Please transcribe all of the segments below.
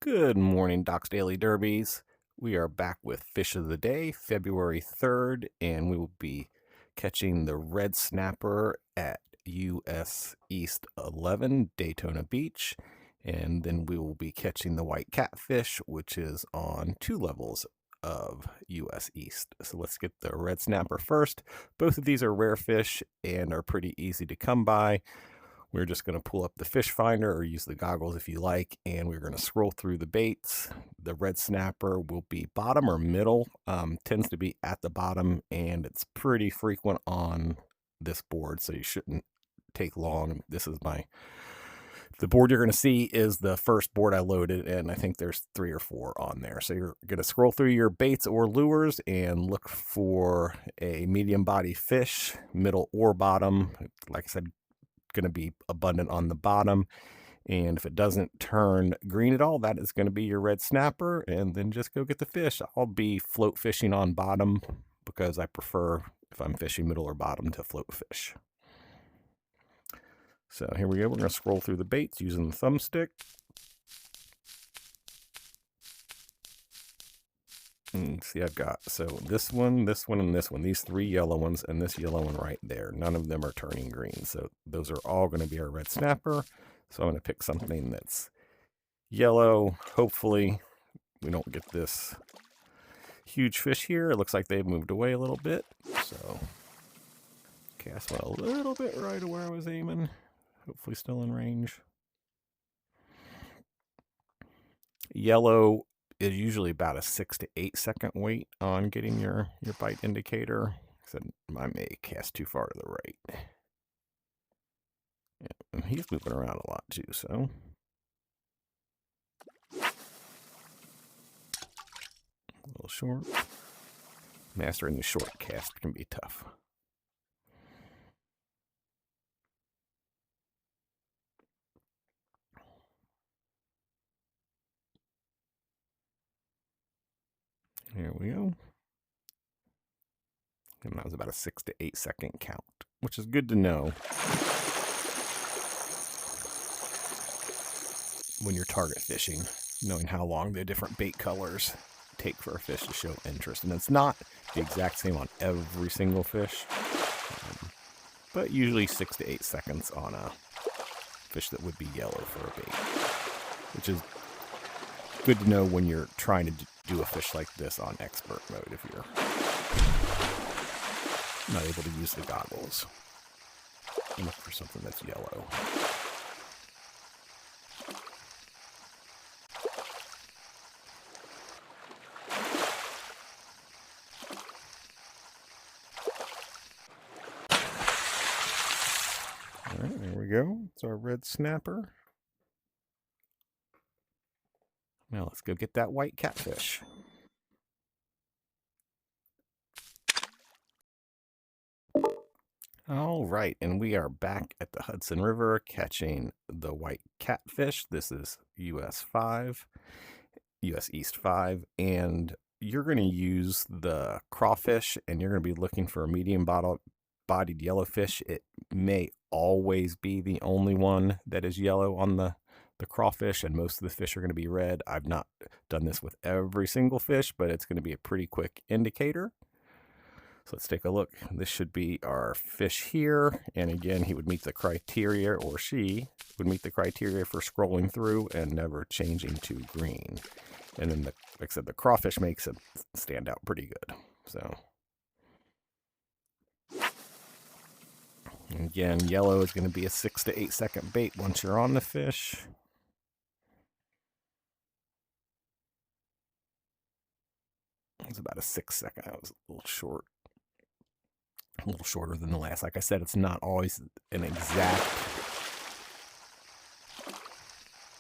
Good morning, Doc's Daily Derbies. We are back with Fish of the Day, February 3rd, and we will be catching the red snapper at US East 11, Daytona Beach. And then we will be catching the white catfish, which is on 2 levels of US East. So let's get the red snapper first. Both of these are rare fish and are pretty easy to come by. We're just going to pull up the fish finder or use the goggles if you like, and we're going to scroll through the baits. The red snapper will be bottom or middle, tends to be at the bottom, and it's pretty frequent on this board, so you shouldn't take long. The board you're going to see is the first board I loaded, and I think there's 3 or 4 on there. So you're going to scroll through your baits or lures and look for a medium body fish, middle or bottom. Like I said, going to be abundant on the bottom, and if it doesn't turn green at all, that is going to be your red snapper, and then just go get the fish. I'll be float fishing on bottom because I prefer, if I'm fishing middle or bottom, to float fish. So here we go. We're going to scroll through the baits using the thumbstick. And see, I've got this one, and this one, these 3 yellow ones, and this yellow one right there. None of them are turning green, so those are all going to be our red snapper. So I'm going to pick something that's yellow. Hopefully we don't get this huge fish here. It looks like they've moved away a little bit, so cast one a little bit right of where I was aiming. Hopefully still in range. Yellow is usually about a 6 to 8 second wait on getting your bite indicator. So I may cast too far to the right. Yeah, and he's moving around a lot too, so. A little short. Mastering the short cast can be tough. Here we go. And that was about a 6 to 8 second count, which is good to know when you're target fishing, knowing how long the different bait colors take for a fish to show interest. And it's not the exact same on every single fish, but usually 6 to 8 seconds on a fish that would be yellow for a bait, which is good to know when you're trying to do a fish like this on expert mode if you're not able to use the goggles. Look for something that's yellow. All right, there we go. It's our red snapper. Now let's go get that white catfish. All right, and we are back at the Hudson River catching the white catfish. This is US East 5, and you're going to use the crawfish, and you're going to be looking for a medium-bodied yellowfish. It may always be the only one that is yellow on the crawfish, and most of the fish are going to be red. I've not done this with every single fish, but it's going to be a pretty quick indicator. So let's take a look. This should be our fish here. And again, he would meet the criteria, or she would meet the criteria for scrolling through and never changing to green. And then, like I said, the crawfish makes it stand out pretty good. So again, yellow is going to be a 6 to 8 second bait once you're on the fish. It's about a 6 second. That was a little short. A little shorter than the last. Like I said, it's not always an exact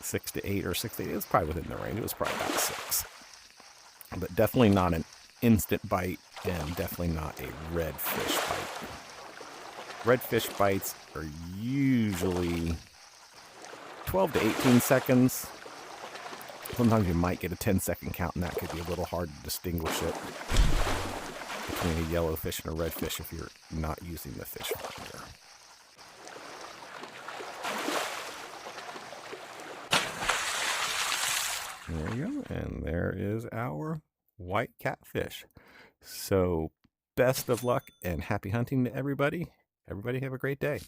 6 to 8 or 6 to 8. It was probably within the range. It was probably about 6. But definitely not an instant bite, and definitely not a red fish bite. Red fish bites are usually 12 to 18 seconds. Sometimes you might get a 10-second count, and that could be a little hard to distinguish it between a yellow fish and a red fish if you're not using the fish finder. There you go. And there is our white catfish. So best of luck and happy hunting to everybody. Everybody have a great day.